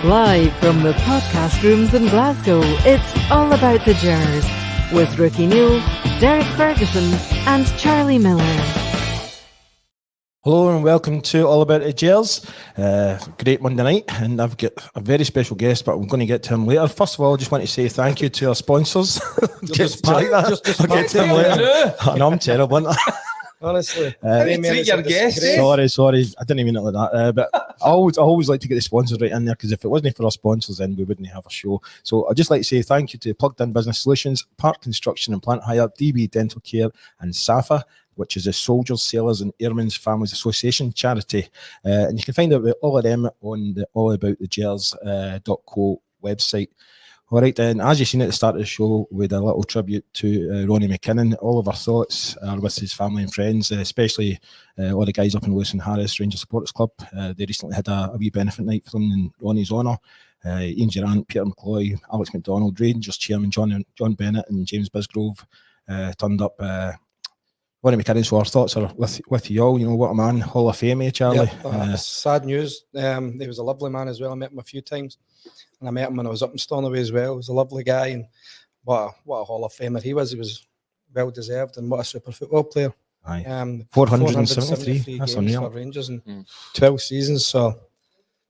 Live from the podcast rooms in Glasgow, it's all about the Gers with Ricki, Neill, Derek Ferguson and Charlie Miller. Hello and welcome to All About the Gers. Great Monday night, and I've got a very special guest, but I'm going to get to him later. First of all, I just want to say thank you to our sponsors. I'll get to them later. No, I'm terrible, aren't I? Honestly, treat your guests. Sorry, I didn't mean it like that. But I always like to get the sponsors right in there, because if it wasn't for our sponsors, then we wouldn't have a show. So I'd just like to say thank you to Plugged In Business Solutions, Park Construction and Plant Hire, DB Dental Care, and SSAFA, which is the Soldiers, Sailors and Airmen's Families Association charity. And you can find out about all of them on the allaboutthegers.co website. All right, then, as you've seen at the start of the show, we had a little tribute to Ronnie McKinnon. All of our thoughts are with his family and friends, especially all the guys up in Lewis and Harris Rangers Supporters Club. They recently had a wee benefit night for him in Ronnie's honour. Ian Durant, Peter McCloy, Alex McDonald, Rangers Chairman John Bennett and James Bisgrove turned up. Ronnie McKinnon, so our thoughts are with you all. You know, what a man, Hall of Fame, Charlie. Yeah, sad news. He was a lovely man as well. I met him a few times, and I met him when I was up in Stornoway as well. He was a lovely guy, and what a Hall of Famer he was. He was well deserved, and what a super football player. 473 that's games unreal for Rangers in 12 seasons. So,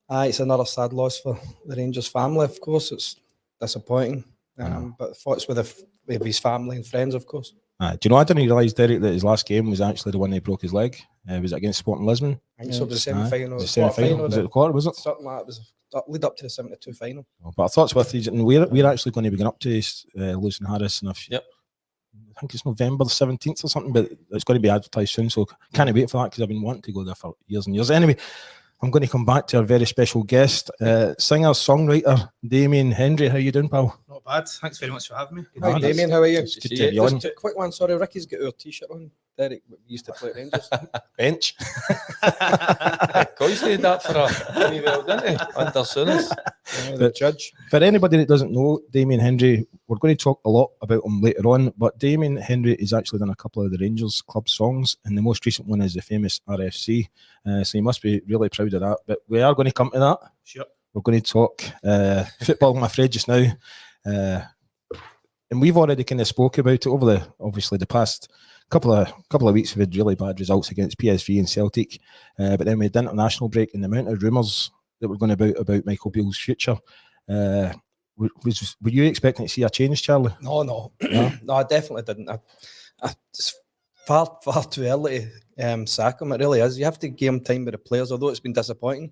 it's another sad loss for the Rangers family. Of course, it's disappointing, but thoughts with his family and friends, of course. Do you know, I didn't realise, Derek, that his last game was actually the one he broke his leg. Was it against Sporting Lisbon? I think so. The semi-final. The semi-final. Was it the quarter, was it? Something like that. It was lead up to the 72 final. But I thought with these, and we're actually going to be going up to Lewis and Harris, and I think it's November the 17th or something, but it's going to be advertised soon, so can't wait for that, because I've been wanting to go there for years and years. Anyway, I'm going to come back to our very special guest, singer-songwriter Damien Henry. How you doing, pal? Not bad. Thanks very much for having me. Hi, Damien. How are you? Good to have you on. Just a quick one. Sorry, Ricky's got our t-shirt on. Derek, we used to play at Rangers. Bench. Coyce did that for a wee while, didn't he? Under Sooners. The judge. For anybody that doesn't know Damien Henry, we're going to talk a lot about him later on, but Damien Henry has actually done a couple of the Rangers club songs, and the most recent one is the Famous RFC. So you must be really proud of that. But we are going to come to that. Sure. We're going to talk football, I'm afraid, just now. And we've already kind of spoke about it over the past couple of weeks. We've had really bad results against PSV and Celtic, but then we had the international break, and the amount of rumours that were going about Michael Beale's future. Were you expecting to see a change, Charlie? No, I definitely didn't. It's far too early to sack him. It really is. You have to give him time with the players, although it's been disappointing.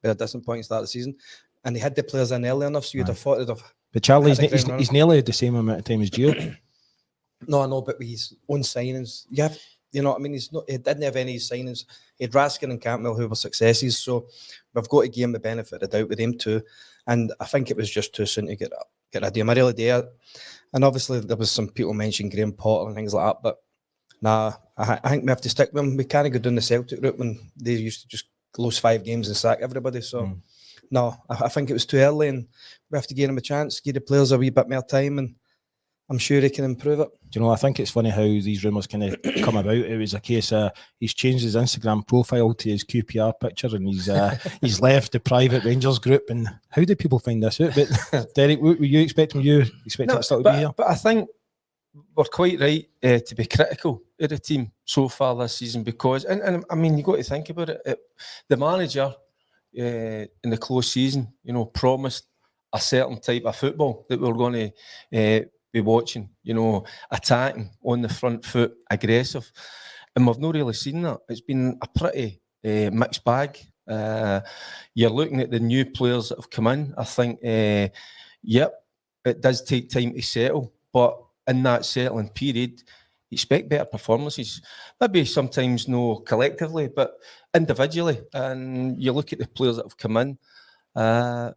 Been a disappointing start of the season, and they had the players in early enough, so you'd have thought they'd have. But Charlie, he's nearly the same amount of time as Gio. No, I know, but with his own signings, you know what I mean? He didn't have any signings. He had Raskin and Campbell, who were successes, so we've got to give him the benefit of the doubt with them too. And I think it was just too soon to get rid of him. I really do. And obviously, there was some people mentioning Graham Potter and things like that, but nah, I think we have to stick with him. We can't go down the Celtic route when they used to just lose 5 games and sack everybody. So, no, I think it was too early, and we have to give him a chance, give the players a wee bit more time, and I'm sure he can improve it. Do you know, I think it's funny how these rumours kind of come about. It was a case of he's changed his Instagram profile to his QPR picture, and he's left the private Rangers group. And how did people find this out? But Derek, were you expecting it still to be here? But I think we're quite right to be critical of the team so far this season, because, and I mean, you got to think about it. The manager in the close season, you know, promised a certain type of football that we're going to be watching, you know, attacking on the front foot, aggressive, and we've not really seen that. It's been a pretty mixed bag. You're looking at the new players that have come in. I think, it does take time to settle, but in that settling period, expect better performances. Maybe sometimes no collectively, but individually. And you look at the players that have come in, are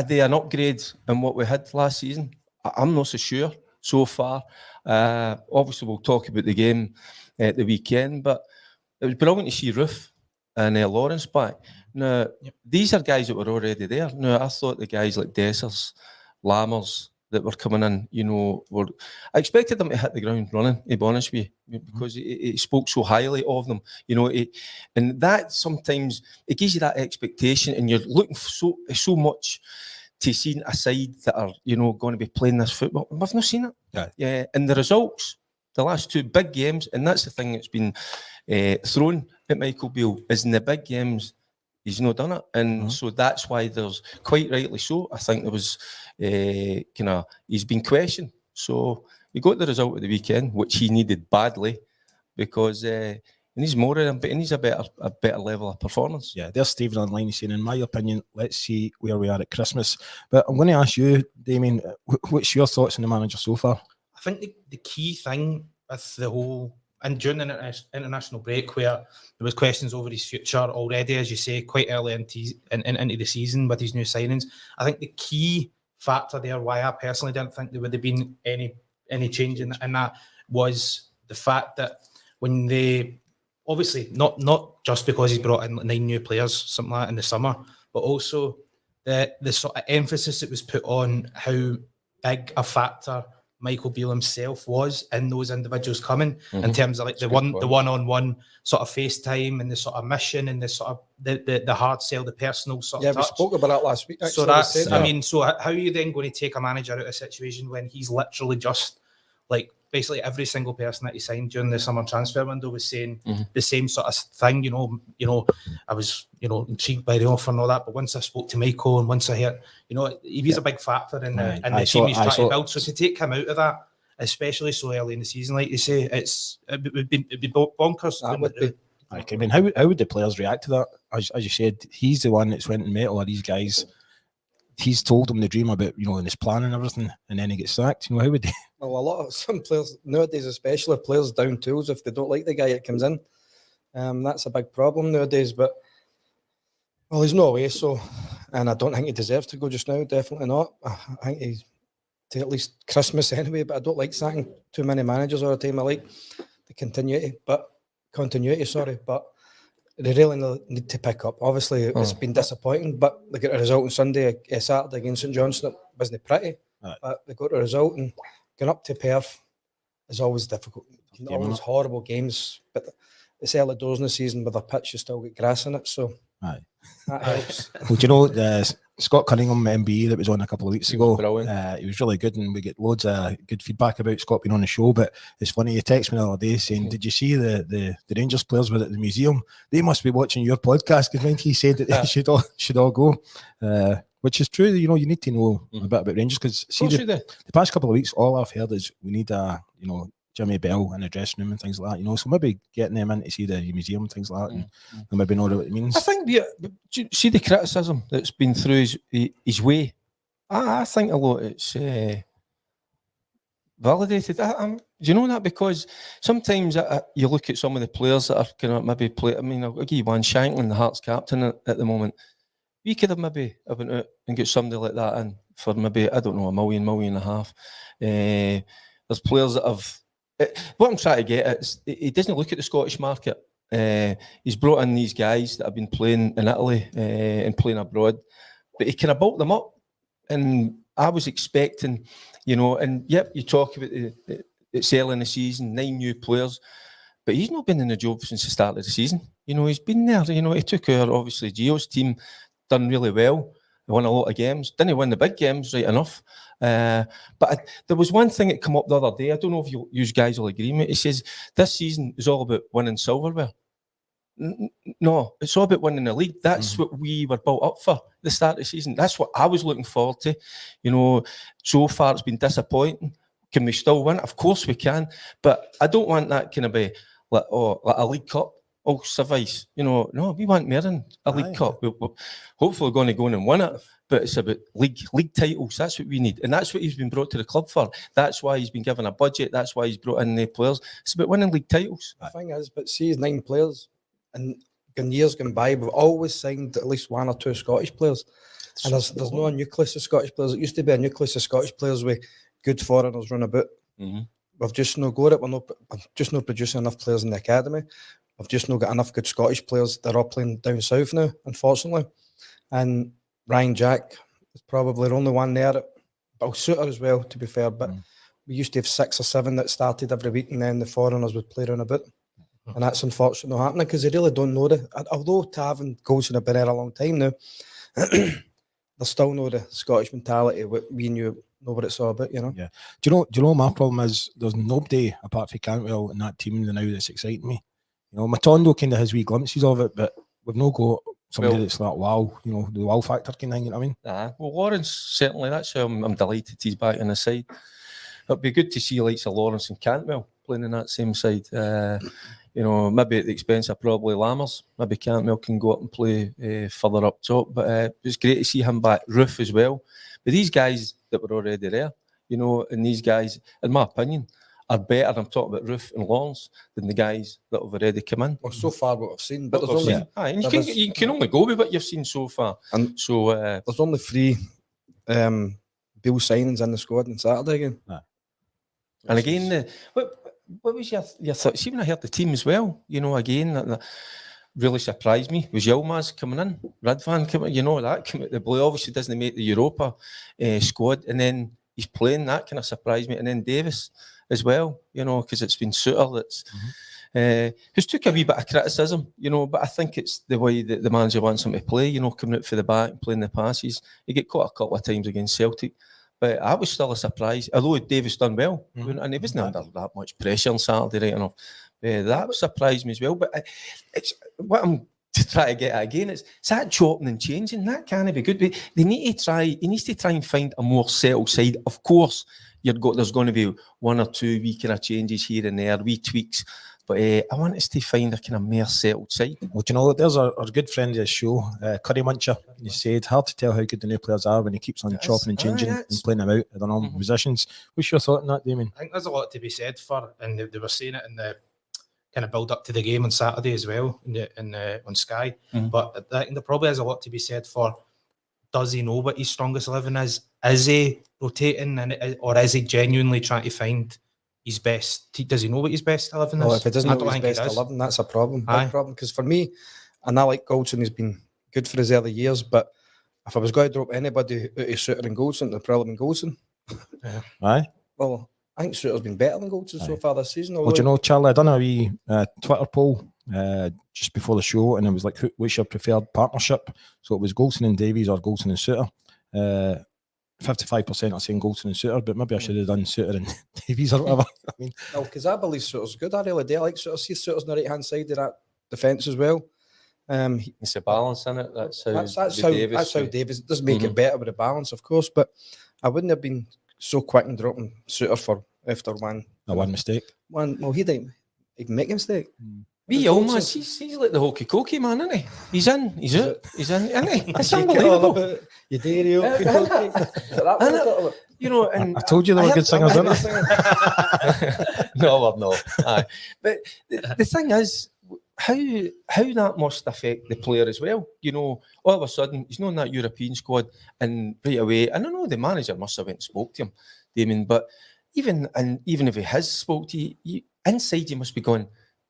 they an upgrade in what we had last season? I'm not so sure so far. Obviously, we'll talk about the game at the weekend, but it was brilliant to see Roof and Lawrence back. Now, these are guys that were already there. Now, I thought the guys like Dessers, Lammers, that were coming in, you know, I expected them to hit the ground running, to be honest with you, because he spoke so highly of them, you know, and that sometimes it gives you that expectation, and you're looking for so much to see a side that are, you know, going to be playing this football. We've not seen it. Yeah, and the results, the last 2 big games, and that's the thing that's been thrown at Michael Beale, is in the big games he's not done it, and so that's why there's, quite rightly so, I think there was he's been questioned. So he got the result at the weekend, which he needed badly, because he needs more of them, but he needs a better level of performance. Yeah, there's Stephen online saying, in my opinion, let's see where we are at Christmas. But I'm going to ask you, Damien, what's your thoughts on the manager so far? I think the key thing with the whole, and during the international break, where there was questions over his future already, as you say, quite early into the season with his new signings, I think the key factor there, why I personally didn't think there would have been any change in that, was the fact that when they, obviously not just because he's brought in 9 new players, something like that in the summer, but also the sort of emphasis that was put on how big a factor Michael Beale himself was in those individuals coming, in terms of like the one-on-one sort of FaceTime and the sort of mission and the sort of the hard sell, the personal sort of touch. We spoke about that last week. So that's, I mean, so how are you then going to take a manager out of a situation when he's literally just like, basically every single person that he signed during the summer transfer window was saying the same sort of thing, you know, I was, you know, intrigued by the offer and all that, but once I spoke to Michael and once I heard, you know, he was a big factor in the team he's trying to build. So to take him out of that, especially so early in the season, like you say, it'd be bonkers. That would be. I mean, how would the players react to that? As you said, he's the one that's went and met all of these guys. He's told them the dream about, you know, and his plan and everything, and then he gets sacked. You know, how would they? Well, some players nowadays, especially players down tools, if they don't like the guy that comes in, that's a big problem nowadays. But well, he's no way. So, and I don't think he deserves to go just now. Definitely not. I think he's to at least Christmas anyway. But I don't like sacking too many managers all the time. I like the continuity. But they really need to pick up. Obviously, it's been disappointing, but they got a result on Saturday against St Johnstone. It wasn't pretty, but they got a result, and going up to Perth is always difficult. Always horrible games, but it's early doors in the season with a pitch, you still get grass in it, so that helps. Well, do you know, Scott Cunningham, MBE, that was on a couple of weeks ago, he was really good, and we get loads of good feedback about Scott being on the show. But it's funny, he texted me the other day saying, did you see the Rangers players were at the museum? They must be watching your podcast, because when he said that they should all go, which is true. You know, you need to know a bit about Rangers, because the past couple of weeks, all I've heard is we need Jimmy Bell in the dressing room and things like that, you know, so maybe getting them in to see the museum and things like that, and maybe know what it means. I think, do you see the criticism that's been through his way? I think a lot it's validated. Do you know that? Because sometimes you look at some of the players that are kind of maybe play. I mean, I'll give you one, Shanklin, the Hearts captain at the moment. We could have maybe went out and got somebody like that in for maybe, I don't know, $1 million, $1.5 million. There's players that have. What I'm trying to get at is he doesn't look at the Scottish market. He's brought in these guys that have been playing in Italy and playing abroad, but he kind of built them up. And I was expecting, you know, and yep, you talk about it's early in the season, 9 new players, but he's not been in the job since the start of the season. You know, he's been there. You know, he took over, obviously, Gio's team, done really well. They won a lot of games. Didn't win the big games, right enough. But there was one thing that came up the other day. I don't know if you guys will agree with me. It says this season is all about winning silverware. No, it's all about winning the league. That's what we were built up for, the start of the season. That's what I was looking forward to. You know, so far it's been disappointing. Can we still win? Of course we can. But I don't want that kind of be like a League Cup. Oh, suffice. You know, no, we want more than a League Cup. We're hopefully going to go in and win it, but it's about league titles. That's what we need. And that's what he's been brought to the club for. That's why he's been given a budget. That's why he's brought in the players. It's about winning league titles. The thing is, but see, 9 players, and in years gone by, we've always signed at least 1 or 2 Scottish players. And there's no nucleus of Scottish players. It used to be a nucleus of Scottish players with good foreigners run about. We've just not got it. We're just not producing enough players in the academy. We've just not got enough good Scottish players. They're all playing down south now, unfortunately. And Ryan Jack is probably the only one there that Well, Suter as well, to be fair, but we used to have 6 or 7 that started every week, and then the foreigners would play around a bit. And that's unfortunately not happening because they really don't know although Tav and Goldson have been there a long time now, they still know the Scottish mentality. We know what it's all about, you know. Yeah. Do you know what my problem is? There's nobody apart from Cantwell in that team now that's exciting me. You know, Matondo kind of has wee glimpses of it, but we've no got somebody that's like, wow, you know, the wow factor kind of thing, you know what I mean? Well, Lawrence, certainly, that's how I'm delighted he's back on the side. It'd be good to see likes of Lawrence and Cantwell playing in that same side. You know, maybe at the expense of probably Lammers. Maybe Cantwell can go up and play further up top. But it's great to see him back. Roof as well. But these guys that were already there, you know, and these guys, in my opinion, are better. I'm talking about Roof and Lawrence than the guys that have already come in. Well, so far what I've seen, but There's only, and you can only go with what you've seen so far. And so there's only 3 Beale signings in the squad on Saturday again. And again, what was your thoughts? See, when I heard the team as well, you know, again, that really surprised me was Yilmaz coming in, Radvan coming, you know, that came out the blue. Obviously doesn't make the Europa squad, and then he's playing. That kind of surprised me. And then Davis as well, you know, because it's been Suter that's who's took a wee bit of criticism, you know, but I think it's the way that the manager wants him to play, you know, coming out for the back and playing the passes. He get caught a couple of times against Celtic. But I was still a surprise, although Davis done well, and he wasn't under that much pressure on Saturday, right enough. That surprised me as well. But it's what I'm to try to get at again. It's that chopping and changing. That can't be good. But they need to try. He needs to try and find a more settled side. Of course, there's going to be 1 or 2 wee kind of changes here and there, wee tweaks. But I want us to find a kind of more settled side. Well, you know, there's our good friend of the show, Curry Muncher. He said, hard to tell how good the new players are when he keeps on chopping and changing and playing them out at their normal positions. What's your thought on that, Damien? I think there's a lot to be said for, and they were saying it in the kind of build up to the game on Saturday as well, on Sky. But I think there probably has a lot to be said for, does he know what his strongest 11 is? Is he rotating, or is he genuinely trying to find his best? Does he know what his best 11 is? Well, if he doesn't know his best 11, that's a problem. Big problem. Because for me, and I like Goldson, he's been good for his early years, but if I was going to drop anybody out of Suter and Goldson, it'd probably been Goldson. Aye. Well, I think Suter's been better than Goldson so far this season. Well, do you know, Charlie, I done a wee Twitter poll just before the show, and it was like, what's your preferred partnership? So it was Goldson and Davies or Goldson and Suter. 55% are saying Goldson and Suter, but maybe I should have done Suter and Davies or whatever. I mean, no, because I believe Suter's good. I really do. I like Suter. See Suter's on the right hand side of that defence as well. It's a balance in it. That's how Davies does make it better with the balance, of course. But I wouldn't have been so quick in dropping Suter for after one mistake. Well, he didn't make a mistake. He's like the hokey cokey man, isn't he? He's in, he's out, he's in, isn't he? It's unbelievable. You dairy hokey cokey. You know, and I told you they were good singers, didn't I? No, we're not. Aye. But the thing is, how that must affect the player as well. You know, all of a sudden he's not in that European squad, and right away, and I know the manager must have went and spoke to him, Damien, but even if he has spoke to you, inside you must be going,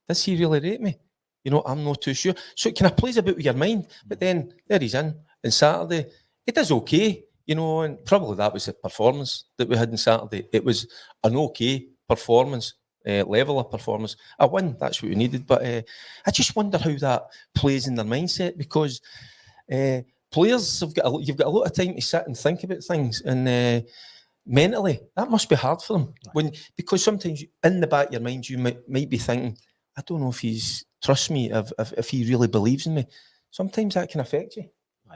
does he really rate me? You know, I'm not too sure. So it kind of plays a bit with your mind. But then there he's in. And Saturday, it is okay, you know, and probably that was the performance that we had on Saturday. It was an okay performance, level of performance. A win, that's what we needed. But I just wonder how that plays in their mindset, because players you've got a lot of time to sit and think about things, and mentally that must be hard for them. Because sometimes in the back of your mind you might be thinking, I don't know if he's trust me, if he really believes in me. Sometimes that can affect you.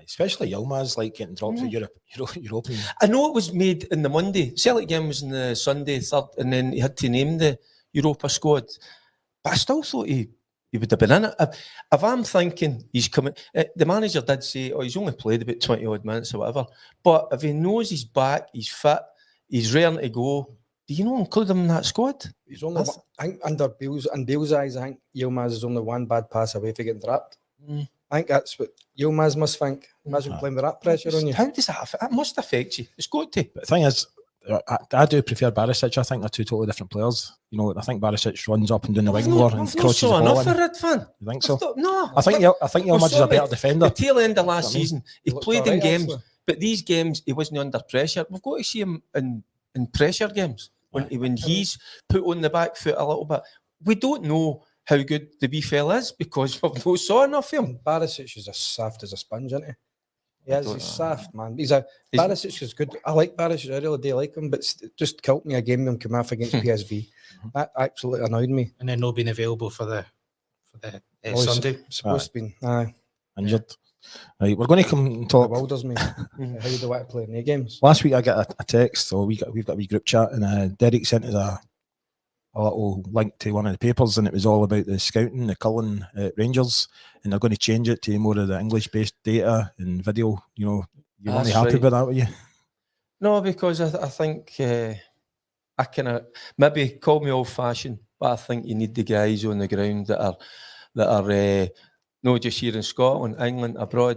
Especially Yilmaz, like getting dropped for European. I know it was made in the Monday. Celtic game was in the Sunday, third, and then he had to name the Europa squad. But I still thought he would have been in it. If I'm thinking he's coming, the manager did say, he's only played about 20 odd minutes or whatever. But if he knows he's back, he's fit, he's raring to go, do you not include him in that squad? He's only I think under Beale's eyes, I think Yilmaz is only one bad pass away from getting dropped. I think that's what Yilmaz must think. Imagine playing with that pressure on you. How does that affect? That must affect you. It's got to. But the thing is, I do prefer Barisic. I think they're two totally different players. You know, I think Barisic runs up and down the wing more and crosses the ball in. You think so? No. I think Yilmaz is a better defender. The tail end of last season, he played in games, But these games, he wasn't under pressure. We've got to see him in pressure games when he's put on the back foot a little bit. We don't know how good the wee fella is because we've not saw enough of him. Barisic is as soft as a sponge, isn't he? Yeah, he's soft, man. Barisic is good. I like Barisic. I really do like him, but it just killed me a game him come off against PSV. That absolutely annoyed me. And then not being available for the Sunday. Supposed to be. Aye. Injured. Right, we're going to come and talk. It wilders me. How do you want to play in the games? Last week I got a text, or we've got a wee group chat, and Derek sent us a little link to one of the papers, and it was all about the scouting, the Cullen Rangers, and they're going to change it to more of the English-based data and video. You know, you weren't happy about that, were you? No, because I think I kind of maybe call me old-fashioned, but I think you need the guys on the ground that are not just here in Scotland, England, abroad.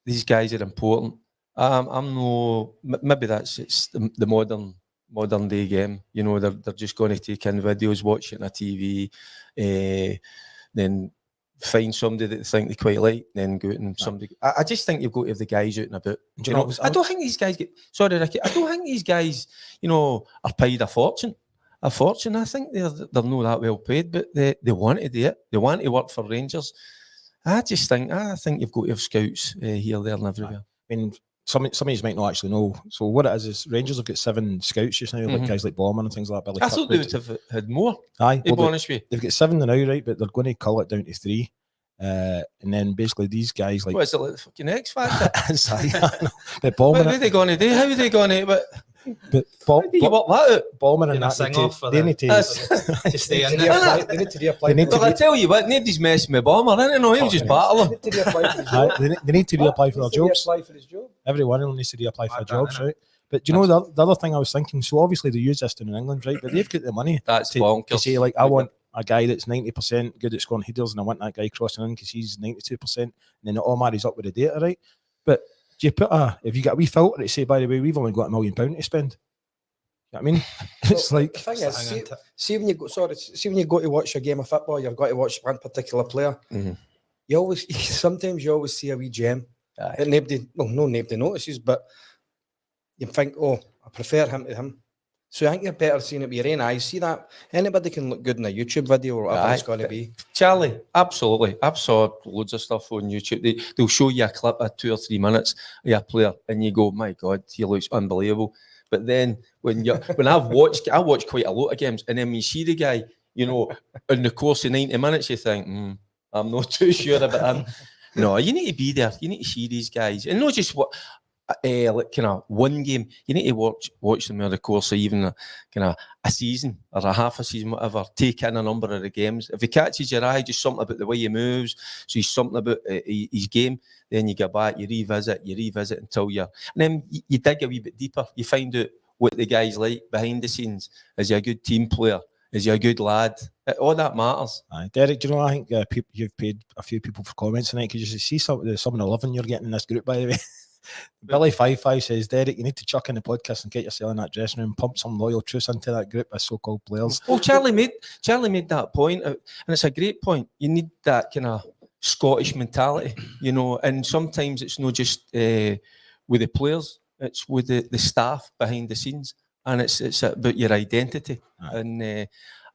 These guys are important. I'm no, maybe it's the modern day game. You know, they're just going to take in videos, watch it on a TV, then find somebody that they think they quite like, then go out and somebody. I just think you've got to have the guys out and about. You know, I don't think these guys get. Sorry, Ricki. I don't think these guys, you know, are paid a fortune. I think they're not that well paid, but they want to do it. They want to work for Rangers. I think you've got to have scouts here, there, and everywhere. I mean, some of you might not actually know. So what it is Rangers have got 7 scouts just now, like guys like Bowman and things like that. I thought they would have had more. Aye, to be honest with you. They've got 7 now, right? But they're going to cull it down to 3. And then basically these guys like... What is it, like the fucking X Factor? But Bowman... What are they going to do? How are they going to... But how do you work that out? Bowman and that, they need to stay in there. They need to reapply. Well, I tell you what, nobody's messing with Bomber. I don't know, he'll just battle him. They need to reapply for their jobs. Job. Every one of them needs to reapply for jobs, right? But do you know the other thing I was thinking? So obviously they use this in England, right? But they've got the money to say, like, I want a guy that's 90% good at scoring headers, and I want that guy crossing in because he's 92%, and then it all marries up with the data, right? But do you put if you got a wee filter to say, by the way, we've only got £1 million to spend? You know what I mean? It's like... The thing is, see when you go to watch a game of football, you've got to watch one particular player. Mm-hmm. Sometimes you always see a wee gem that nobody notices, but you think, oh, I prefer him to him. So I think you're better seeing it with your own eyes. See that? Anybody can look good in a YouTube video or whatever it's going to be. Charlie, absolutely. I've saw loads of stuff on YouTube. They'll show you a clip of 2 or 3 minutes of a player and you go, my God, he looks unbelievable. But then I watch quite a lot of games, and then when you see the guy, you know, in the course of 90 minutes, you think, I'm not too sure about him. No, you need to be there. You need to see these guys. And not just like kind of one game. You need to watch them over the course of even a season or a half a season, whatever. Take in a number of the games. If he catches your eye, just something about the way he moves, so he's something about his game, then you go back, you revisit until and then you dig a wee bit deeper. You find out what the guy's like behind the scenes. Is he a good team player? Is he a good lad? All that matters. Derek, do you know, I think you've paid a few people for comments tonight because you see some of the loving you're getting in this group, by the way. Billy 55 says, Derek, you need to chuck in the podcast and get yourself in that dressing room, pump some loyal truth into that group of so-called players. Well, Charlie made that point, and it's a great point. You need that kind of Scottish mentality, you know, and sometimes it's not just with the players, it's with the staff behind the scenes, and it's about your identity. Right.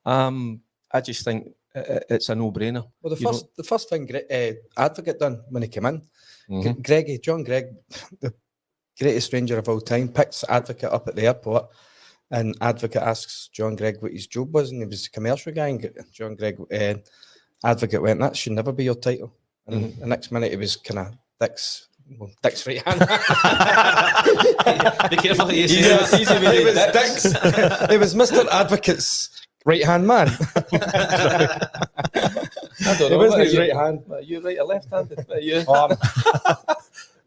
And I just think it's a no-brainer. Well, the first thing Advocate done when he came in, John Gregg, the greatest stranger of all time, picks Advocate up at the airport, and Advocate asks John Gregg what his job was, and he was a commercial guy, and John Gregg, Advocate went, that should never be your title. And the next minute it was kind of Dick's right hand. Be careful what you say. It was Mr. Advocate's right hand man. I don't know. It wasn't his right hand. Are you right or left handed?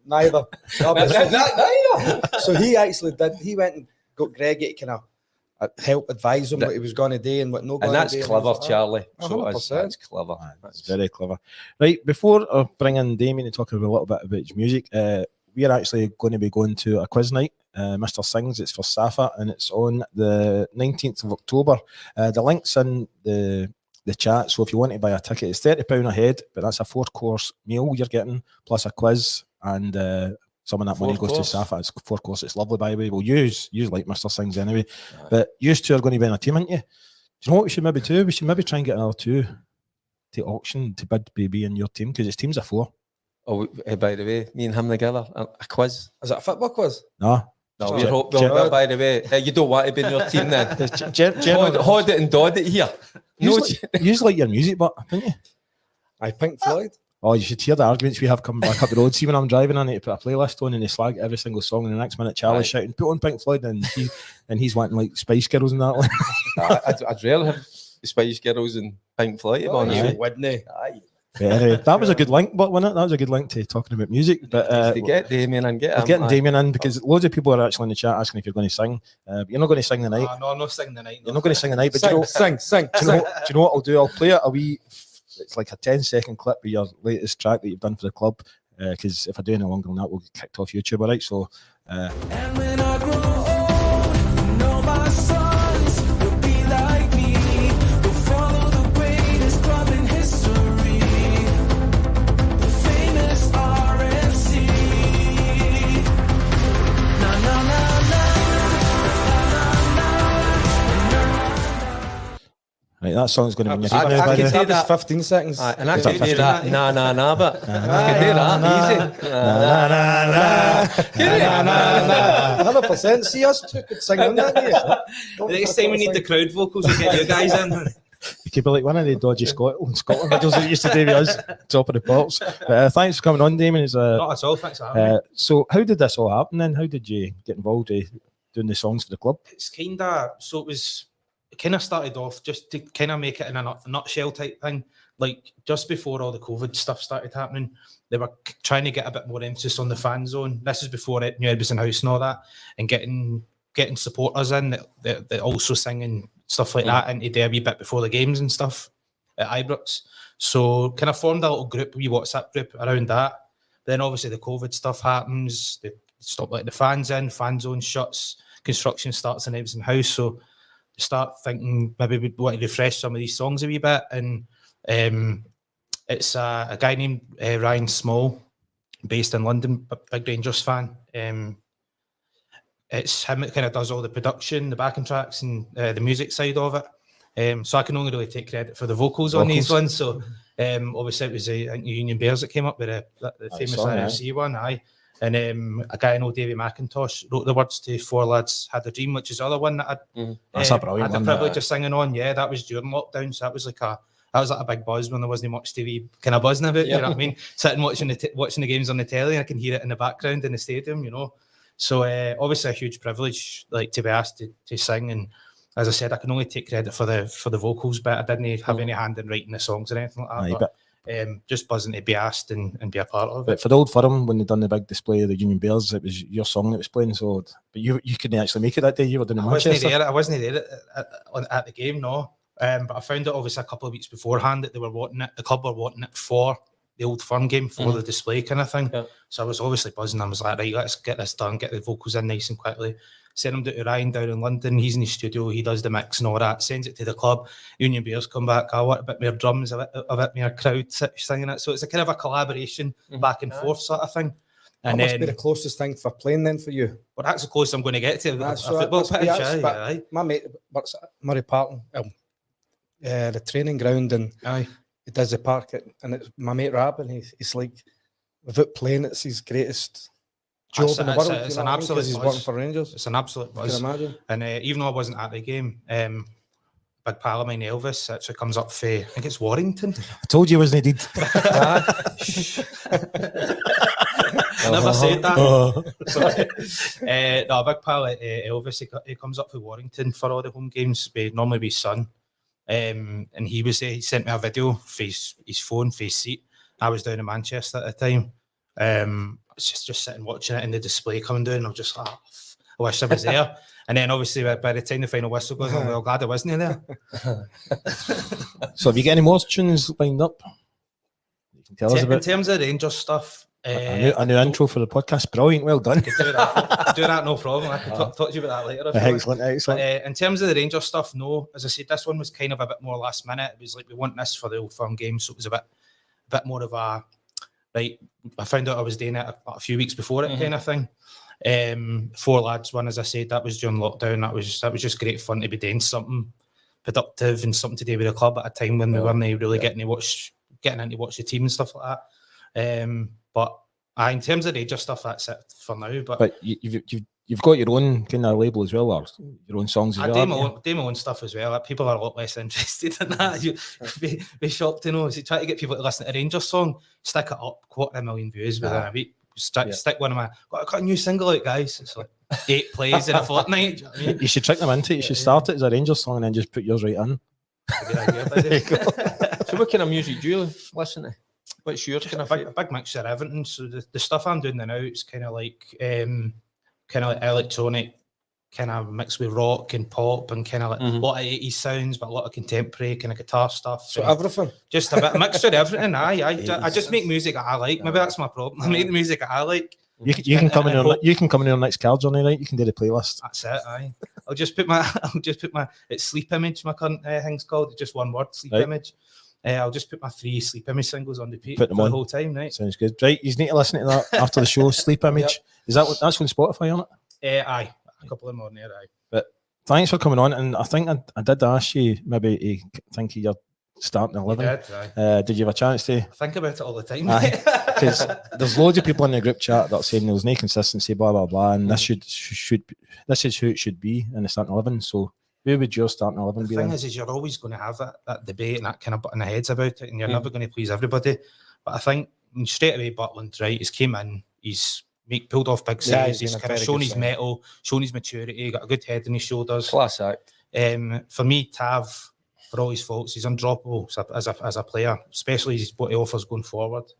Neither. Neither. So he actually did. He went and got Greggy to kind of help advise him what he was going to do and what not going to do. And that's clever, Charlie. So that's clever. That's very clever. Right, before I bring in Damien and talk a little bit about his music, we're actually going to be going to a quiz night. Mr. Sings, it's for SSAFA, and it's on the 19th of October. The link's in the chat, so if you want to buy a ticket, it's £30 a head, but that's a 4-course meal you're getting, plus a quiz and Some of that money Fourth goes course. to SSAFA. It's fourth course. It's lovely, by the way. Well, you like Mr. Sings anyway. But you two are going to be in a team, aren't you? Do you know what we should maybe do? We should maybe try and get another two to auction to bid be in your team, because it's teams of 4. Oh, by the way, me and him together, a quiz. Is it a football quiz? No. No, Ge- well, by the way, you don't want to be in your team then. Generally, Hold it and dod it here. you like your music, but don't you? I Pink Floyd. Oh, you should hear the arguments we have coming back up the road. See, when I'm driving, I need to put a playlist on and they slag every single song, and the next minute Charlie's shouting, "Put on Pink Floyd," and he's wanting like Spice Girls and that one. I'd rather have the Spice Girls and Pink Floyd. Wouldn't he? Aye. But anyway, that was a good link, but wasn't it? That was a good link to talking about music. But To get Damien and get we're him. getting Damien in, because loads of people are actually in the chat asking if you're going to sing. But you're not going to sing the night. No, I'm not singing the night. You're not going to sing the night. But do you know, Sing. do you know what I'll do? I'll play it a wee. It's like a 10-second clip of your latest track that you've done for the club. Because if I do any longer than that, we'll get kicked off YouTube. All right. So. And when I grow old, know my sons will be like me. Will follow the greatest club in history, the famous RFC. Na na na na. Right, that song's going to be in your I feed now, by the way. can that 15 seconds. And I can do that. Nah, but I can do that easy. 100%. See, us two could sing on that. The next time we need the crowd vocals, we'll get you guys in. You could be like one of the dodgy Scotland videos that used to do with us, top of the pops. But thanks for coming on, Damien. Not at all, thanks for having me. So how did this all happen then? How did you get involved in doing the songs for the club? It's kind of, so it kind of started off just to kind of make it in a nutshell type thing. Like just before all the COVID stuff started happening, they were trying to get a bit more emphasis on the fan zone. This is before New Edison House and all that, and getting supporters in that also singing stuff like that into there a wee bit before the games and stuff at Ibrox. So kind of formed a little group, wee WhatsApp group around that. Then obviously the COVID stuff happens. They stop letting the fans in, fan zone shuts, construction starts in Edison House. So start thinking maybe we want to refresh some of these songs a wee bit, and it's a guy named Ryan Small, based in London, big Rangers fan. It's him that kind of does all the production, the backing tracks, and the music side of it. So I can only really take credit for the vocals on these ones. So obviously it was I think Union Bears that came up with the famous song, RFC one, aye. And a guy I know, Davey McIntosh, wrote the words to Four Lads Had a Dream, which is the other one that That's a brilliant had the one, privilege of singing on. Yeah, that was during lockdown, so that was like a big buzz when there wasn't much TV kind of buzzing about. You know what I mean? Sitting watching the games on the telly, and I can hear it in the background in the stadium. You know, so obviously a huge privilege, like to be asked to sing. And as I said, I can only take credit for the vocals, but I didn't have any hand in writing the songs or anything like that. Just buzzing to be asked and be a part of it. But for the Old Firm, when they done the big display of the Union Bears, it was your song that was playing. So, but you couldn't actually make it that day. You were doing Manchester. I wasn't there at the game, no. But I found out obviously a couple of weeks beforehand that they were wanting it. The club were wanting it for the Old Firm game, for the display kind of thing. Yeah. So I was obviously buzzing. I was like, right, let's get this done, get the vocals in nice and quickly. Send him to Ryan down in London. He's in the studio. He does the mix and all that. Sends it to the club. Union Bears come back. I want a bit more drums, a bit more crowd singing it. So it's a kind of a collaboration back and forth sort of thing. And that must be the closest thing for playing then for you. Well, that's the closest I'm going to get to That's a football pitch. My mate works at Murray Park, the training ground, and he does the park, and it's my mate Rab, and he's like, without playing, it's his greatest job in the world. It's an absolute he's buzz. working for Rangers. It's an absolute buzz. Can you imagine? And even though I wasn't at the game, big pal of mine, Elvis, actually comes up for, I think it's Warrington. I told you it wasn't needed. I never said that. No, a big pal Elvis, he comes up for Warrington for all the home games, normally with his son. And he sent me a video for his phone, for his seat. I was down in Manchester at the time. Just sitting watching it in the display coming down. I'm just like, I wish I was there. And then obviously by the time the final whistle goes, I'm well glad I wasn't there. So have you got any more tunes lined up? You can tell us about. In terms of Rangers stuff, a new intro for the podcast. Brilliant, well done. Do that, no problem. I can talk to you about that later. Excellent. But, in terms of the Rangers stuff, no. As I said, this one was kind of a bit more last minute. It was like we want this for the Old Firm game, so it was a bit more of a right, I found out I was doing it a few weeks before it, kind of thing. 4 lads one, as I said, that was during lockdown. That was just great fun to be doing something productive and something to do with the club at a time when we weren't really getting in to watch the team and stuff like that. But in terms of Rangers stuff, that's it for now. But you've got your own kind of label as well, or your own songs as well. I do my own stuff as well. People are a lot less interested in that. You'd be shocked to know. So try to get people to listen to a Rangers song, stick it up, 250,000 views within a week. Stick one of my, got a new single out, guys. It's like 8 plays in a fortnight. Do you know what I mean? You should trick them into it. You should start it as a Rangers song and then just put yours right in. So what kind of music do you listen to? What's your kind of a big mixture of everything. So the stuff I'm doing now, it's kind of like electronic, kind of mixed with rock and pop, and kind of like a lot of 80s sounds, but a lot of contemporary kind of guitar stuff. So everything. Just a bit mixture of everything. I just make music that I like. Maybe that's my problem. I make the music that I like. You can come in on our next car journey, right? You can do the playlist. That's it. I'll just put my it's Sleep Image. My current thing's called just one word, Sleep Image. I'll just put my 3 Sleep Image singles on repeat for the whole time, right? Sounds good. Right, you need to listen to that after the show. Sleep Image. Is that's on Spotify, on it? Aye, a couple of them on there. Aye. But thanks for coming on. And I think I did ask you maybe to think of your starting 11. Did you have a chance to? I think about it all the time. Because there's loads of people in the group chat that are saying there's no consistency, blah blah blah, and this is who it should be in the starting 11. So who would your starting 11 be? The thing is you're always going to have that debate and that kind of butting heads about it, and you're never going to please everybody. But I think straight away Butland, right? He's came in, he's pulled off big saves, he's kind of shown his mettle, shown his maturity, got a good head on his shoulders. Class act. For me, Tav, for all his faults, he's undroppable as a player, especially what he offers going forward.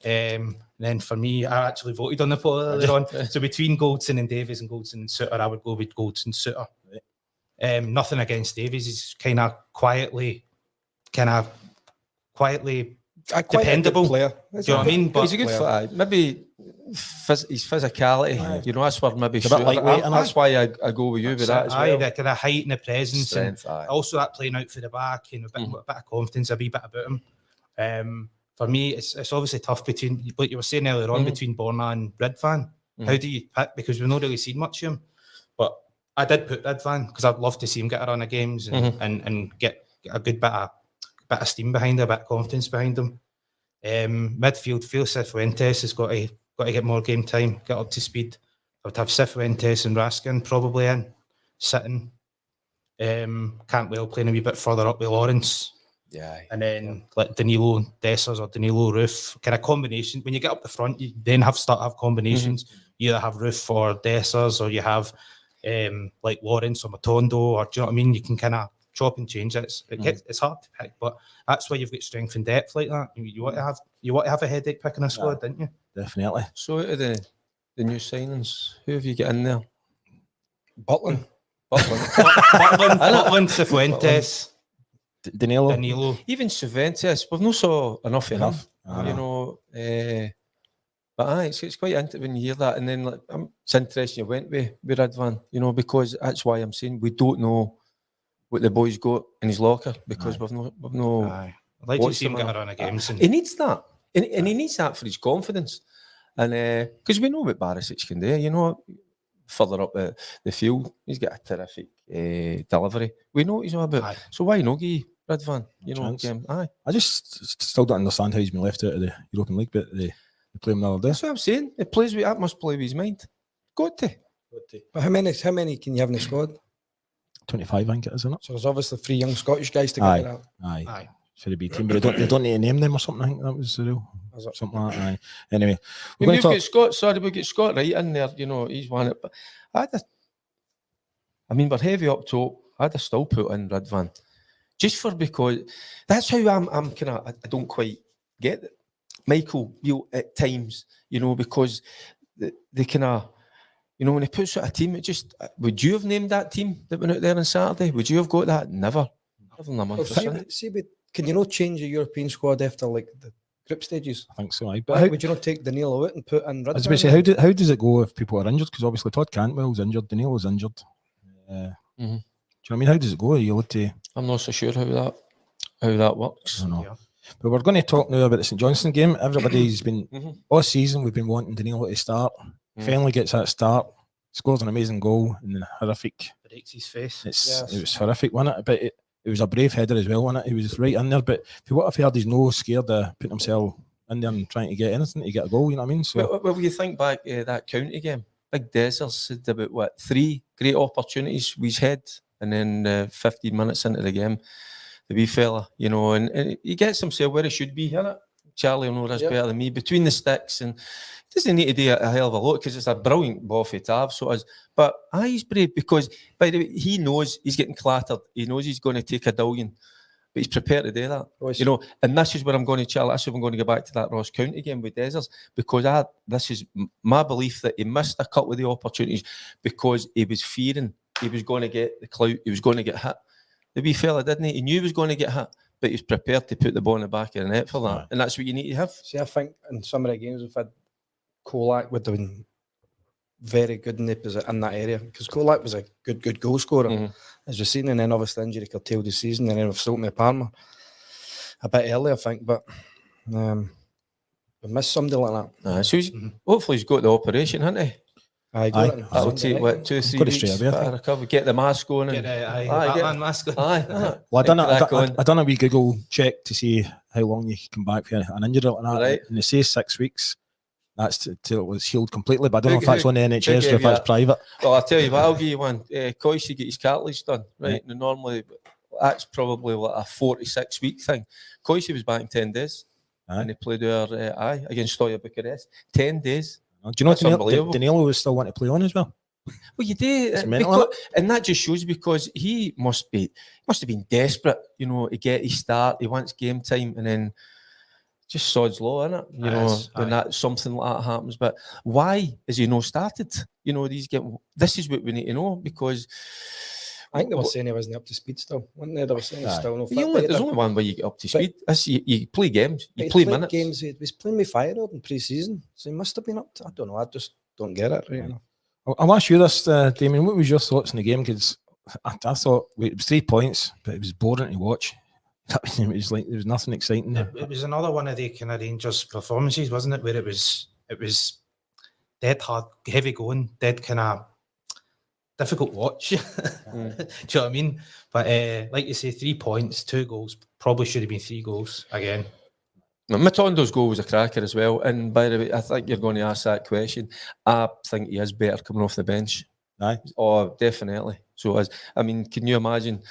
Then for me, I actually voted on the poll earlier on. So between Goldson and Davies and Goldson and Suter, I would go with Goldson Suter. Nothing against Davies. He's kind of quietly dependable player. Do you know what I mean? But he's a good player. Maybe his physicality, you know, that's where maybe that's why I go with you with that as well. The kind of height and the presence, strength, and also that playing out for the back and a bit of confidence, a wee bit about him. For me, it's obviously tough between, like you were saying earlier on, between Borna and Ridvan. How do you pick? Because we've not really seen much of him. But I did put Ridvan because I'd love to see him get a run of games and get a good bit of steam behind him, a bit of confidence behind him. Midfield, feel Cifuentes has got to get more game time, get up to speed. I would have Cifuentes and Raskin probably in, sitting. Cantwell playing a wee bit further up with Lawrence. Yeah. And then like Danilo Dessers or Danilo Roof, kind of combination. When you get up the front, you then have combinations. You either have Roof or Dessers, or you have like Lawrence or Matondo, or do you know what I mean? You can kind of chop and change it. It's hard to pick, but that's why you've got strength and depth like that. You want to have a headache picking a squad, didn't you? Definitely. So out of the new signings, who have you got in there? Butland, Cifuentes, Danilo. Even Cifuentes, we've not saw enough of him. You know, but it's quite interesting when you hear that, and then like, it's interesting you went with Ridvan, you know, because that's why I'm saying we don't know what the boy's got in his locker, because we've no. I'd like to see him get a run of games. He needs that, and he needs that for his confidence, and because we know what Barisic can do, you know, further up the field, he's got a terrific delivery. We know what he's all about. So why not give Ridvan? You know, I just still don't understand how he's been left out of the European League, but they play him the other day. That's what I'm saying. It plays with that, must play with his mind. Got to. But how many can you have in the squad? 25, I think it is, isn't it? So there's obviously 3 young Scottish guys to get that. Aye. Should it be team? But they don't need to name them or something. I think that was the rule. Something like that. Aye. Anyway, we've got Scott. Sorry, we get Scott right in there. You know, he's won it. But we're heavy up top. I'd have still put in Ridvan, just because that's how I'm kind of. I don't quite get it. Michael Beale at times, you know, because they kind of. You know, when he puts out a team, it just... Would you have named that team that went out there on Saturday? Would you have got that? Never. Can you not change a European squad after, like, the group stages? I think so, aye. But would you not take Danilo out and put in Ridvan? I was about to say, how does it go if people are injured? Because obviously Todd Cantwell's injured, Danilo's injured. Do you know what I mean? How does it go? You look to... I'm not so sure how that works. I don't know. But we're going to talk now about the St Johnstone game. Everybody's been all season. We've been wanting Neill to start. Finally gets that start. Scores an amazing goal and then horrific. Breaks his face. It was horrific, wasn't it? But it was a brave header as well, wasn't it? He was right in there. But for what I've heard, he's no scared of putting himself in there and trying to get anything to get a goal. You know what I mean? So Well, you think back that county game, Big Desers had about 3 great opportunities we had, and then 15 minutes into the game, the wee fella, and he gets himself where he should be, innit? Charlie will know this better than me, between the sticks, and doesn't need to do a hell of a lot because it's a brilliant ball for Tav, so it is. But he's brave because, by the way, he knows he's getting clattered. He knows he's going to take a dullion, but he's prepared to do that. And this is where I'm going to challenge. This is where I'm going to go back to that Ross County game with Desers, because this is my belief that he missed a couple of the opportunities because he was fearing he was going to get the clout, he was going to get hit. The wee fella, didn't he? He knew he was going to get hit, but he was prepared to put the ball in the back of the net for that. Right. And that's what you need to have. See, I think in some of the games we've had, Kolak would have been very good in that area, because Kolak was a good goal scorer, as we've seen, and then obviously injury curtailed the season, and then we've sold me Parma a bit early, I think, but we missed somebody like that. So hopefully he's got the operation, hasn't he? That'll take 2-3 weeks to recover. Get the mask on. Get the mask on. Well, I done a wee Google check to see how long you can come back from an injury like that, right. And they say 6 weeks. That's till it was healed completely, but I don't know if that's on the NHS or if that's private. Well, I'll tell you what, I'll give you one. Coyce get his cartilage done, right? And normally that's probably like a 4-6 week thing. Coyce was back in 10 days, and he played against Stoya Bucharest. 10 days. Do you know Neill was still wanting to play on as well? Well, you do, and that just shows because he must have been desperate, to get his start. He wants game time, and then just sod's law, isn't it? When that something like that happens. But why has he not started? These games. This is what we need to know, because I think they were saying he wasn't up to speed still, weren't they? They were saying he's still no fit. There's only one way you get up to speed. You play games, you play minutes. Games. He was playing with Feyenoord in pre-season, so he must have been up to. I don't know. I just don't get it. Right now. I'll ask you this, Damien. What was your thoughts in the game? Because I thought it was 3 points, but it was boring to watch. It was like there was nothing exciting there. It was another one of the kind of Rangers performances, wasn't it? Where it was dead hard, heavy going, dead kind of difficult watch. Do you know what I mean? But like you say, 3 points, 2 goals. Probably should have been 3 goals again. Matondo's goal was a cracker as well. And by the way, I think you're going to ask that question. I think he is better coming off the bench. Aye. Oh, definitely. So, can you imagine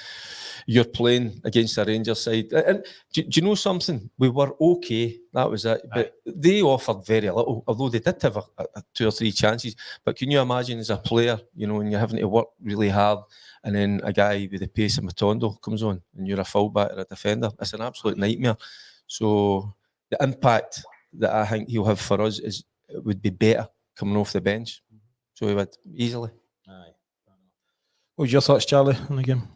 you're playing against a Rangers side? And do you know something? We were okay. That was it. But they offered very little, although they did have a 2 or 3 chances. But can you imagine as a player, when you're having to work really hard, and then a guy with the pace of Matondo comes on, and you're a fullback or a defender? It's an absolute nightmare. So the impact that I think he'll have for us would be better coming off the bench. So he would easily. Aye. What was your thoughts, Charlie, on the game?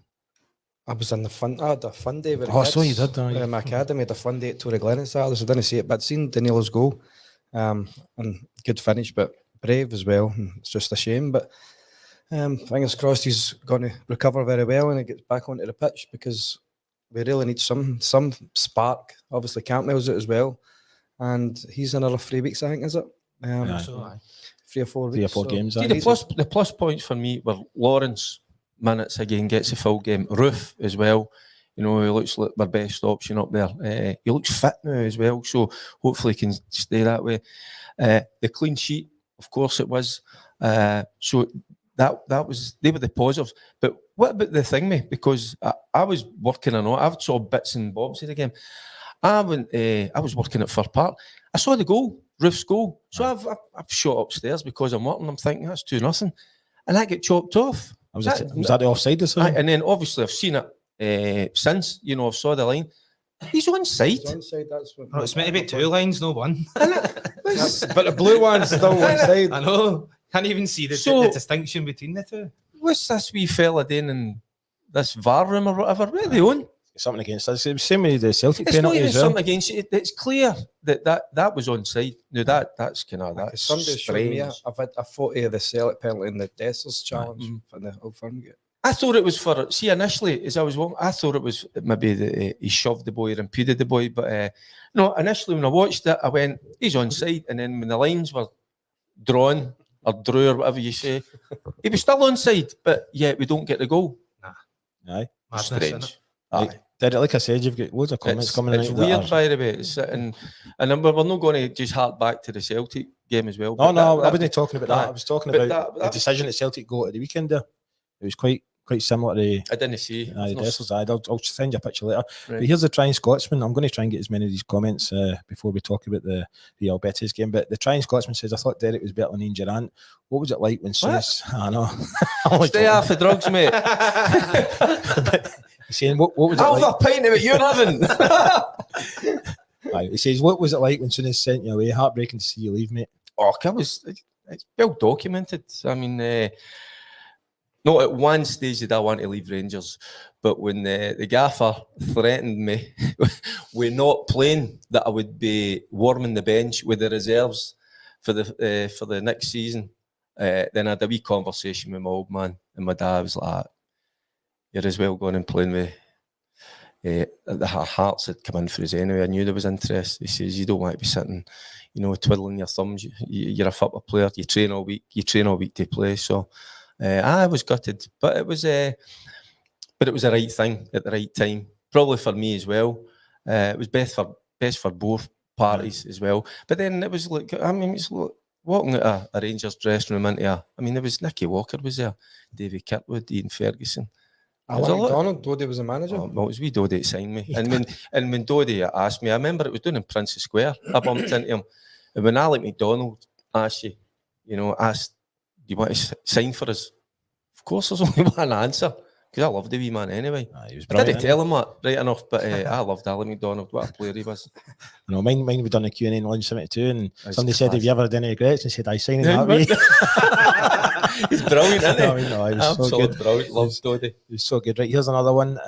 I was in the fun. I had a fun day with the kids. So you did. My academy had a fun day at Torre Glen on Saturday, so I didn't see it, but I'd seen Daniel's goal. And good finish, but brave as well. And it's just a shame, but fingers crossed he's going to recover very well and he gets back onto the pitch, because we really need some spark. Obviously, Campbell's it as well, and he's another 3 weeks, I think, is it? 3 or 4 weeks. 3 or 4 games. See, the plus points for me were Lawrence minutes again, gets a full game. Roof as well. He looks like our best option up there. He looks fit now as well, so hopefully he can stay that way. The clean sheet, of course, it was. So that was, they were the positives. But what about the thing, mate? Because I was working on it. I saw bits and bobs of the game. I was working at Fir Park. I saw the goal, Roof's goal. So I've shot upstairs because I'm working. I'm thinking that's 2-0, and that get chopped off. Was that the offside decision? And then obviously I've seen it since. I've saw the line. He's onside. He's onside. That's what. It's meant to be 2 lines, no 1. But the blue one's still onside. I know. Can't even see the distinction between the 2. What's this wee fella doing in this VAR room or whatever? What are they on? Something against us. It was same with the Celtic it's penalty as well. Something against it. It's clear that was onside. No, that's kind of that. Somebody showed me a photo of the Celtic penalty in the Dessers challenge from the Old Firm game. I thought it was for, see, initially, as I was walking, I thought it was maybe that he shoved the boy or impeded the boy, but no, initially when I watched it, I went, he's onside, and then when the lines were drawn, or drew, or whatever you say, he was still onside, but yet we don't get the goal. Aye. Madness, Strange. innit? Aye. Derek, like I said, you've got loads of comments coming It's out. weird, by the way. And we're not going to just hark back to the Celtic game as well. No, but I wasn't talking about that. I was talking but about the decision that Celtic got at the weekend there. It was quite similar to I didn't see. the Dessers. I'll send you a picture later. Right. But here's the Trying Scotsman. I'm going to try and get as many of these comments before we talk about the Real Betis game. But the Trying Scotsman says, I thought Derek was better than Ian Durant. What was it like when Souness... I know. Stay off the drugs, mate. He's saying, what was it Half like? a pint of it you're having. Right, he says, what was it like when Souness sent you away? Heartbreaking to see you leave, mate. It's well documented. I mean, not at one stage did I want to leave Rangers, but when the gaffer threatened me with not playing, that I would be warming the bench with the reserves for the next season, then I had a wee conversation with my old man, and my dad was like, "You're as well going and playing with." The Hearts had come in for us anyway. I knew there was interest. He says, "You don't want to be sitting, twiddling your thumbs. You're a football player. You train all week. To play." So I was gutted, but it was the right thing at the right time. Probably for me as well. It was best for both parties as well. But then it was like, I mean, it's like walking at a Rangers dressing room there was Nicky Walker was there, Davy Kirkwood, Ian Ferguson. Alan McDonald, Dodie was a manager. Oh, well, it was wee Dodie that signed me. And when Dodie asked me, I remember it was down in Princess Square. I bumped into him. And when Alec McDonald asked do you want to sign for us? Of course, there's only one answer. Because I loved the wee man anyway. He was I didn't tell him that, right enough, but I loved Alec McDonald. What a player he was. Mine we done a Q&A in Lunch 72, and That's somebody said, class. "Have you ever had any regrets?" And said, "I signed that way." He's brilliant, isn't he? He was so Absolutely good. brilliant. Loves Dodie. He was so good. Right, here's another one.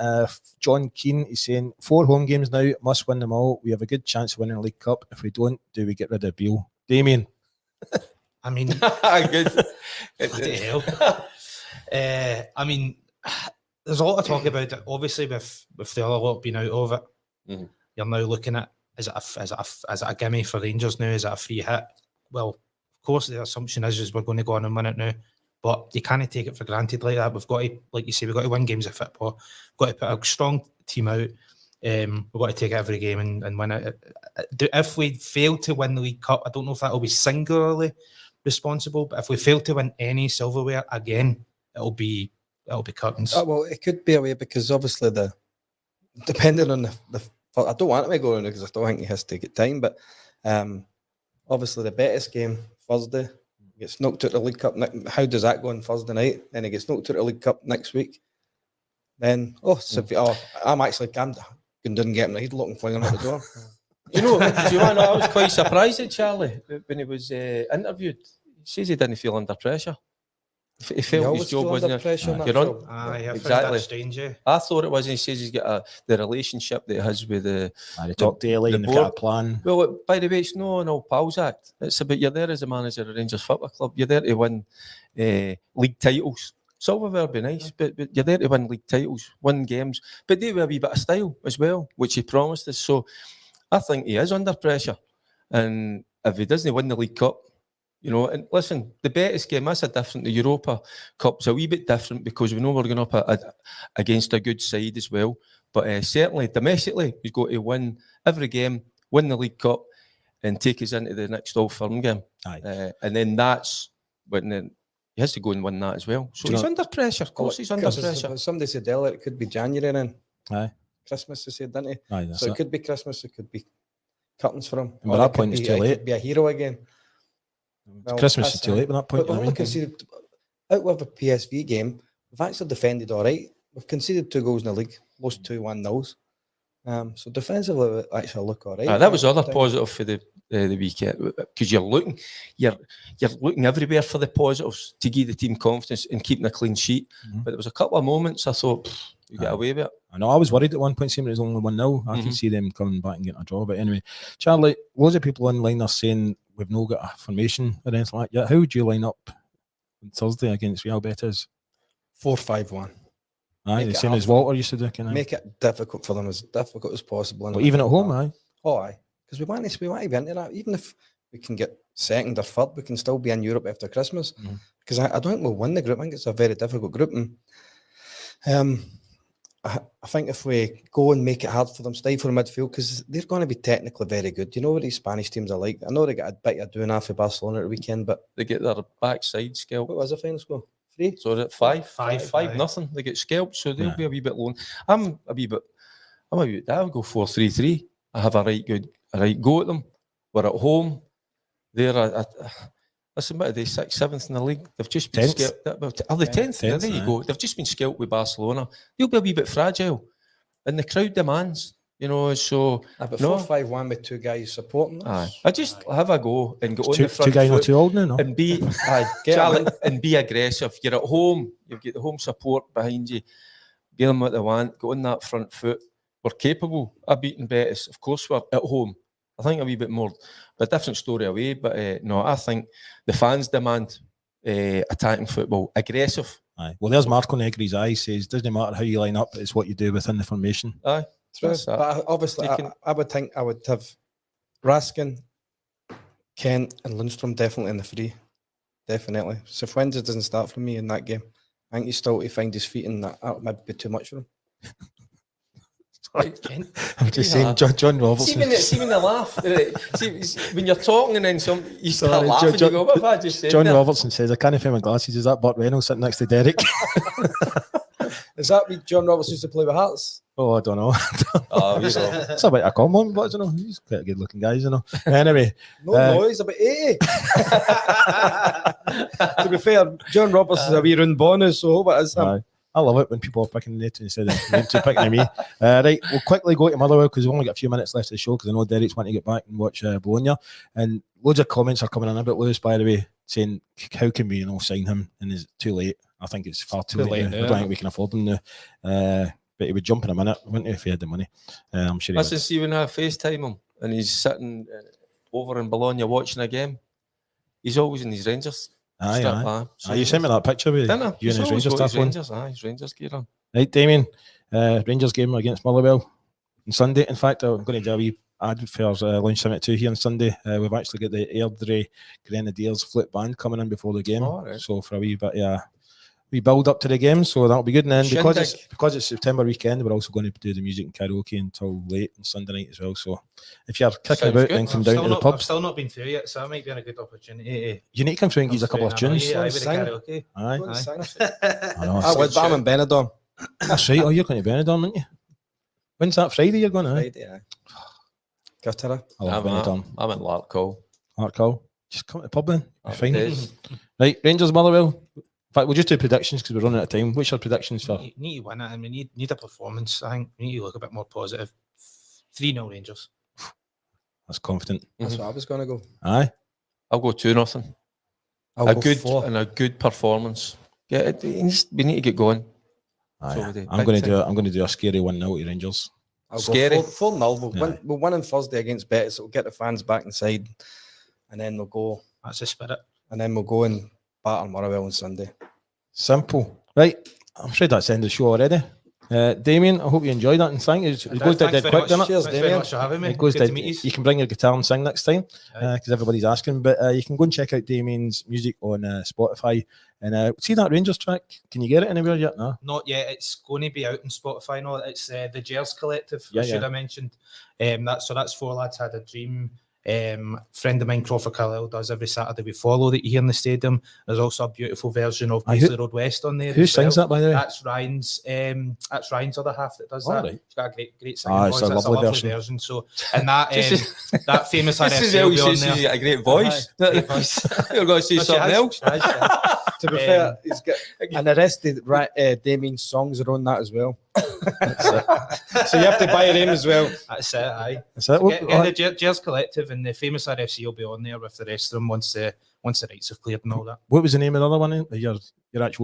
John Keane, he's saying, 4 home games now, must win them all. We have a good chance of winning the League Cup. If we don't, do we get rid of Beale? Damien. I mean, Good. bloody hell. I mean, there's a lot of talk about it. Obviously, with the other lot being out of it, you're now looking at is it a gimme for Rangers now? Is it a free hit? Well, of course, the assumption is we're going to go on and win it now, but you can't take it for granted like that. We've got to, like you say, we've got to win games of football. We've got to put a strong team out. We've got to take every game and win it. If we fail to win the League Cup, I don't know if that will be singularly responsible, but if we fail to win any silverware again, it'll be curtains. Well, it could be a way because obviously depending on the I don't want to go around because I still think he has to get time, but obviously the Betis game Thursday gets knocked out of the League Cup. How does that go on Thursday night? Then he gets knocked out of the League Cup next week. Then I'm didn't get him. He'd look and fling him out the door. Do you know, I was quite surprised at Charlie when he was interviewed. He says he didn't feel under pressure. He felt his job wasn't under pressure. on that You're on. job. I found Exactly. that strange. I thought it was, and he says he's got the relationship that he has with the. They talk daily and they've got a plan. Well, by the way, it's no an old pals act. It's about you're there as a manager of Rangers Football Club. You're there to win league titles. Silverware would be nice, but you're there to win league titles, win games, but do with a wee bit of style as well, which he promised us. So I think he is under pressure, and if he doesn't win the League Cup, and listen, the Betis game is different. The Europa Cup's a wee bit different because we know we're going up against a good side as well. But certainly domestically, he's got to win every game, win the League Cup, and take us into the next Old Firm game. And then that's when he has to go and win that as well. So he's under pressure. Of course, he's under pressure. Somebody said earlier it could be January then. Aye. Christmas, they said, didn't he? Aye, that's So it. it could be Christmas, it could be curtains for him. And by Or that it could point, it's be- too it late. could be a hero again. Well, Christmas is that's too late by that point. But we've I only mean. conceded out with a PSV game. We've actually defended all right. We've conceded 2 goals in the league, lost 2-1-0s. So defensively, we actually look all right. That was the other positive for the weekend because you're looking everywhere for the positives to give the team confidence and keeping a clean sheet. But there was a couple of moments I thought you get away with it. I know I was worried at one point, seeing it was only 1-0. I can see them coming back and getting a draw. But anyway, Charlie, loads of people online are saying we've no got a formation or anything like that. How would you line up on Thursday against Real Betis? 4-5-1. Aye, Make the it same hard as for them. Walter used to do. Kind of. Make it difficult for them, as difficult as possible. But even at home, aye. Oh, aye. Because we want to be into that. Even if we can get second or third, we can still be in Europe after Christmas. Because I don't think we'll win the group. I think it's a very difficult group. And I think if we go and make it hard for them, stifle midfield, because they're going to be technically very good. You know what these Spanish teams are like? I know they got a bit of doing after Barcelona at the weekend, but They get their backside scalped. what was the final score? 3? So at five, Five, nothing. They get scalped, so they'll be a wee bit lone. I'm a wee bit. I'll go 4-3-3. I have a right go at them. We're at home. They're listen, what are they? 6th, 7th in the league. They've just been 10th. scalped. Are they 10th? There you go. They've just been scalped with Barcelona. They'll be a wee bit fragile, and the crowd demands. You know, so But no. 4-5-1 with 2 guys supporting us. Aye. I just have a go and go on Two, the front two guys not foot too old now, no? and be Charlie, and be aggressive. You're at home. You've got the home support behind you. Give them what they want. Go on that front foot. We're capable of beating Betis. Of course, we're at home. I think a wee bit more, but a different story away. But no, I think the fans demand attacking football, aggressive. Aye. Well, there's Marco Negri's eye says, doesn't matter how you line up, it's what you do within the formation. Aye, True. that's that. But obviously, I would think I would have Raskin, Kent, and Lundstrom definitely in the free. Definitely. So if Wenzel doesn't start for me in that game, I think he's still to find his feet, and that might be too much for him. I'm just saying, John Robertson. See when they laugh. See, when you're talking and then you start Sorry, laughing, John- you go, what have I just said? John there?" Robertson says, I can't find my glasses. Is that Burt Reynolds sitting next to Derek? Is that what John Roberts used to play with Hearts? Oh, I don't know. Oh, you know. It's a bit of a compliment, but I don't know. He's quite a good looking guy, you know. Anyway, No, he's about 80. To be fair, John Roberts is a wee round bonus, so what is him? aye. I love it when people are picking the net instead of picking me. Right, we'll quickly go to Motherwell because we've only got a few minutes left of the show because I know Derek's wanting to get back and watch Bologna. And loads of comments are coming in about Lewis, by the way, saying, how can we sign him? And is it too late? I think it's far too late. I don't think we can afford him now. But he would jump in a minute, wouldn't he, if he had the money? I'm sure he Listen, would. see when I FaceTime him and he's sitting over in Bologna watching a game, he's always in his Rangers. Aye, strap aye. on. So You sent me that picture with Didn't I? you and his Rangers stuff on. His Rangers gear on. Right, Damien, Rangers game against Motherwell on Sunday. In fact, I'm going to do a wee ad for Lunch 72 here on Sunday. We've actually got the Airdrie Grenadiers flip band coming in before the game. Oh, right. So for a wee bit, we build up to the game, so that'll be good. And then because it's September weekend, we're also going to do the music and karaoke until late on Sunday night as well. So if you're kicking Sounds about, good. then come down to the I've pub. still not been through yet, so that might be a good opportunity. You need to come through and give us a couple of tunes. Yeah, with the Sing. karaoke. Aye, Go and sing. I know. I would, but I'm in Benidorm. That's right. Oh, you're going to Benidorm, aren't you? When's that? Friday you're going to? Friday, aye. Gatara. I love Benidorm. I'm in Larkhall. Larkhall. Just come to the pub then. Be Happy fine. days. Right, Rangers Motherwell. In fact, we'll just do predictions because we're running out of time. What's your predictions for? You need to win it, and we need a performance. I think we need to look a bit more positive. 3-0 Rangers. That's confident. That's what I was going to go. Aye. I'll go 2-0. I'll A go good 4. and a good performance. We need to get going. Aye. So we do. I'm going to do a scary 1-0 to Rangers. I'll Scary. go 4-0. Aye. We'll win on Thursday against Betis. It'll get the fans back inside, and then we'll go. That's the spirit. And then we'll go and batter Motherwell on Sunday. Simple. Right. I'm afraid that's the end of the show already. Damien, I hope you enjoyed that and thank you. It goes dead quick, doesn't it? Cheers, Thanks very Damien. much for having me. It goes Good dead. to meet You can bring your guitar and sing next time Aye. because everybody's asking. But you can go and check out Damien's music on Spotify. And see that Rangers track? Can you get it anywhere yet? No. Not yet. It's going to be out on Spotify now. It's the Gers Collective. Yeah, I should have mentioned. That's Four Lads Had a Dream. Friend of mine, Crawford Carlisle, does every Saturday. We follow that here in the stadium. There's also a beautiful version of Paisley Road West on there. Who as sings well. that, by the way? That's Ryan's other half that does Oh, that. right. He's got a great singing Ah, voice. it's a That's lovely version. So, and that that famous This is RFC how will you be on say there. you got a great voice. Great voice. You're going to say No, she something has. else. She has. To be fair, he's got and the rest of Damien's songs are on that as well. So you have to buy them as well. That's it. Aye. That's it. Get the Gers Collective and the famous RFC will be on there with the rest of them once once the rights have cleared and all that. What was the name of the other one?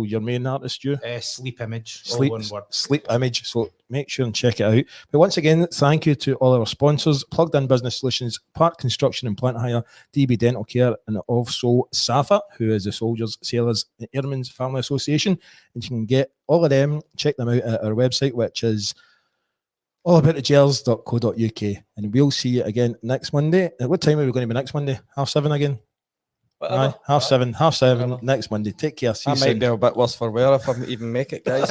Your main artist, you? Sleep Image, Sleep, all one word. Sleep Image. So make sure and check it out. But once again, thank you to all our sponsors: Plugged In Business Solutions, Park Construction and Plant Hire, DB Dental Care, and also SSAFA, who is the Soldiers, Sailors and Airmen's Family Association. And you can get all of them, check them out at our website, which is allaboutthegers.co.uk. And we'll see you again next Monday. At what time are we going to be next Monday? 7:30 again? Aye, 7:30 next Monday. Take care. See you I soon. might be a bit worse for wear if I even make it, guys.